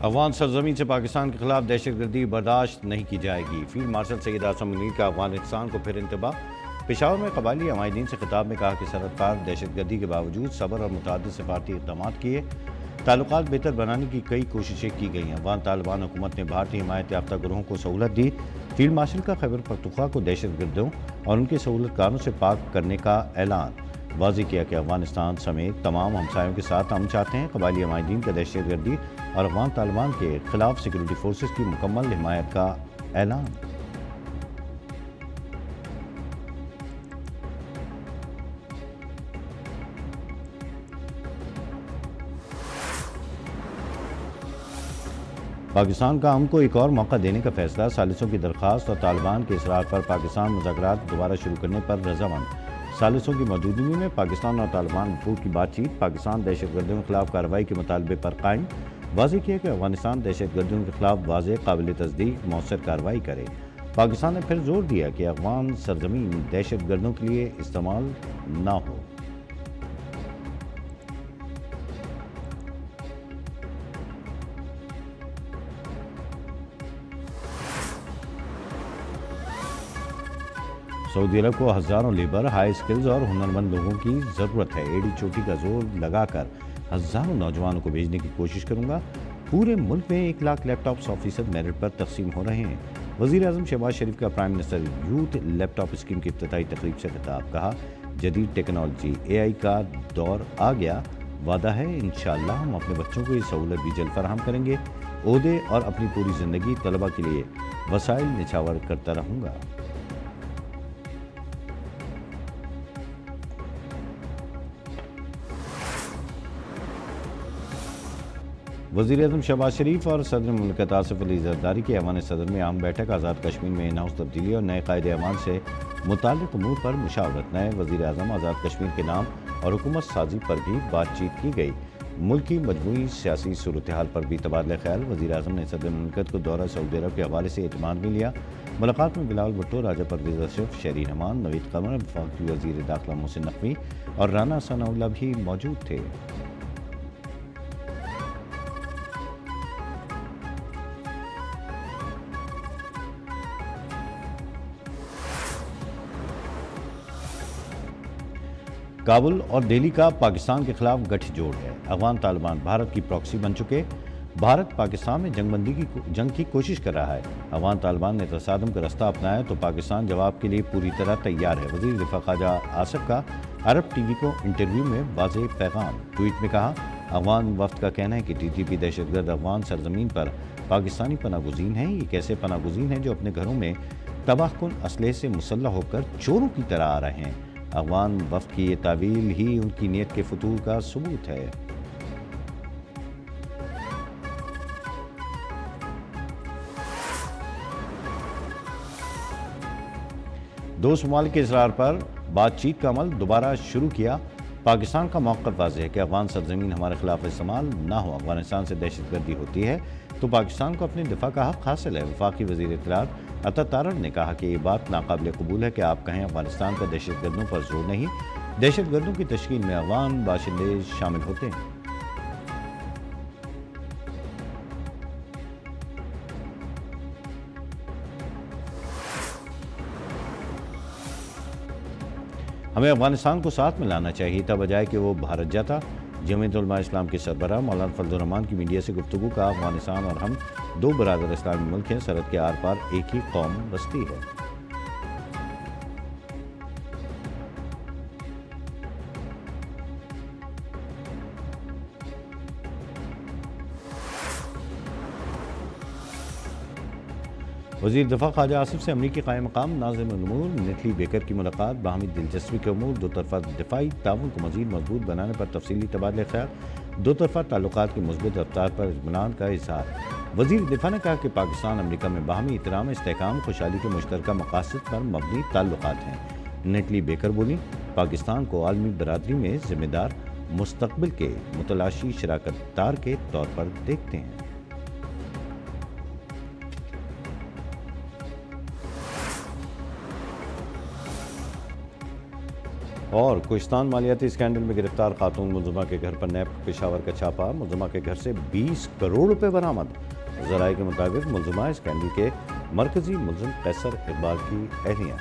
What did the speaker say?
افغان سرزمین سے پاکستان کے خلاف دہشت گردی برداشت نہیں کی جائے گی۔ فیلڈ مارشل سید اعظم منیر کا افغانستان کو پھر انتباہ۔ پشاور میں قبائلی عمائدین سے خطاب میں کہا کہ سرحد پار دہشت گردی کے باوجود صبر اور متعدد سفارتی اقدامات کیے تعلقات بہتر بنانے کی کئی کوششیں کی گئیں۔ افغان طالبان حکومت نے بھارتی حمایت یافتہ گروہوں کو سہولت دی۔ فیلڈ مارشل کا خیبر پختونخوا کو دہشت گردوں اور ان کے سہولت کاروں سے پاک کرنے کا اعلان۔ واضح کیا کہ افغانستان سمیت تمام ہمسایوں کے ساتھ امن چاہتے ہیں۔ قبائلی عمائدین کا دہشت گردی اور افغان طالبان کے خلاف سیکورٹی فورسز کی مکمل حمایت کا اعلان۔ پاکستان کا امن کو ایک اور موقع دینے کا فیصلہ۔ ثالثوں کی درخواست اور طالبان کے اصرار پر پاکستان مذاکرات دوبارہ شروع کرنے پر رضامند۔ ثالثوں کی موجودگی میں پاکستان اور طالبان وفود کی بات چیت۔ پاکستان دہشت گردوں کے خلاف کارروائی کے مطالبے پر قائم۔ واضح کیا کہ افغانستان دہشت گردوں کے خلاف واضح، قابل تصدیق، مؤثر کارروائی کرے۔ پاکستان نے پھر زور دیا کہ افغان سرزمین دہشت گردوں کے لیے استعمال نہ ہو۔ سعودی عرب کو ہزاروں لیبر، ہائی سکلز اور ہنرمند لوگوں کی ضرورت ہے۔ ایڑی چوٹی کا زور لگا کر ہزاروں نوجوانوں کو بھیجنے کی کوشش کروں گا۔ پورے ملک میں 1 لاکھ لیپ ٹاپ 100% میرٹ پر تقسیم ہو رہے ہیں۔ وزیر اعظم شہباز شریف کا پرائم منسٹر یوتھ لیپ ٹاپ اسکیم کی افتتاحی تقریب سے خطاب۔ کہا جدید ٹیکنالوجی AI کا دور آ گیا، وعدہ ہے انشاءاللہ ہم اپنے بچوں کو یہ سہولت بھی جلد فراہم کریں گے۔ عہدے اور اپنی پوری زندگی طلبہ کے لیے وسائل نچھاور کرتا رہوں گا۔ وزیر اعظم شہباز شریف اور صدر مملکت آصف علی زرداری کی ایوان صدر میں اہم بیٹھک۔ آزاد کشمیر میں ان ہاؤس تبدیلی اور نئے قائد اعمال سے متعلق امور پر مشاورت۔ نئے وزیر اعظم آزاد کشمیر کے نام اور حکومت سازی پر بھی بات چیت کی گئی۔ ملک کی مجموعی سیاسی صورتحال پر بھی تبادلہ خیال۔ وزیر اعظم نے صدر مملکت کو دورہ سعودی عرب کے حوالے سے اعتماد میں لیا۔ ملاقات میں بلاول بھٹو، راجہ پرویز اشرف، شہرین امان، نوید قمر، وفاقی وزیر داخلہ محسن نقوی اور رانا ثناء اللہ بھی موجود تھے۔ کابل اور دہلی کا پاکستان کے خلاف گٹھ جوڑ ہے۔ افغان طالبان بھارت کی پراکسی بن چکے۔ بھارت پاکستان میں جنگ کی کوشش کر رہا ہے۔ افغان طالبان نے تصادم کا رستہ اپنایا تو پاکستان جواب کے لیے پوری طرح تیار ہے۔ وزیر دفاع خواجہ آصف کا عرب ٹی وی کو انٹرویو میں واضح پیغام۔ ٹویٹ میں کہا افغان وفد کا کہنا ہے کہ TTP دہشت گرد افغان سرزمین پر پاکستانی پناہ گزین ہیں۔ یہ کیسے پناہ گزین ہیں جو اپنے گھروں میں تباہ کن اسلحے سے مسلح ہو کر چوروں کی طرح آ رہے ہیں۔ افغان وفد کی یہ تعویل ہی ان کی نیت کے فتور کا ثبوت ہے۔ دو ممالک کے اصرار پر بات چیت کا عمل دوبارہ شروع کیا۔ پاکستان کا موقف واضح ہے کہ افغان سرزمین ہمارے خلاف استعمال نہ ہو۔ افغانستان سے دہشت گردی ہوتی ہے تو پاکستان کو اپنے دفاع کا حق حاصل ہے۔ وفاقی وزیر اطلاعات عطا تارڑ نے کہا کہ یہ بات ناقابل قبول ہے کہ آپ کہیں افغانستان کا دہشت گردوں پر زور نہیں۔ دہشت گردوں کی تشکیل میں افغان باشندے شامل ہوتے ہیں۔ ہمیں افغانستان کو ساتھ میں لانا چاہیے تھا بجائے کہ وہ بھارت جاتا۔ جمعیت علماء اسلام کے سربراہ مولانا فضل الرحمان کی میڈیا سے گفتگو کا افغانستان اور ہم دو برادر اسلامی ملک ہیں، سرحد کے آر پار ایک ہی قوم بستی ہے۔ وزیر دفاع خواجہ آصف سے امریکی قائم مقام ناظم الامور نیتلی بیکر کی ملاقات۔ باہمی دلچسپی کے امور، دو طرفہ دفاعی تعاون کو مزید مضبوط بنانے پر تفصیلی تبادلہ خیال، دو طرفہ تعلقات کی مثبت رفتار پر اطمینان کا اظہار۔ وزیر دفاع نے کہا کہ پاکستان امریکہ میں باہمی احترام، استحکام، خوشحالی کے مشترکہ مقاصد پر مبنی تعلقات ہیں۔ نیتلی بیکر بولی پاکستان کو عالمی برادری میں ذمہ دار مستقبل کے متلاشی شراکت دار کے طور پر دیکھتے ہیں۔ اور کوہستان مالیاتی اسکینڈل میں گرفتار خاتون ملزمہ کے گھر پر نیب پشاور کا چھاپا، ملزمہ کے گھر سے 20 کروڑ روپے برآمد۔ ذرائع کے مطابق ملزمہ اسکینڈل کے مرکزی ملزم قیصر اقبال کی اہلیہ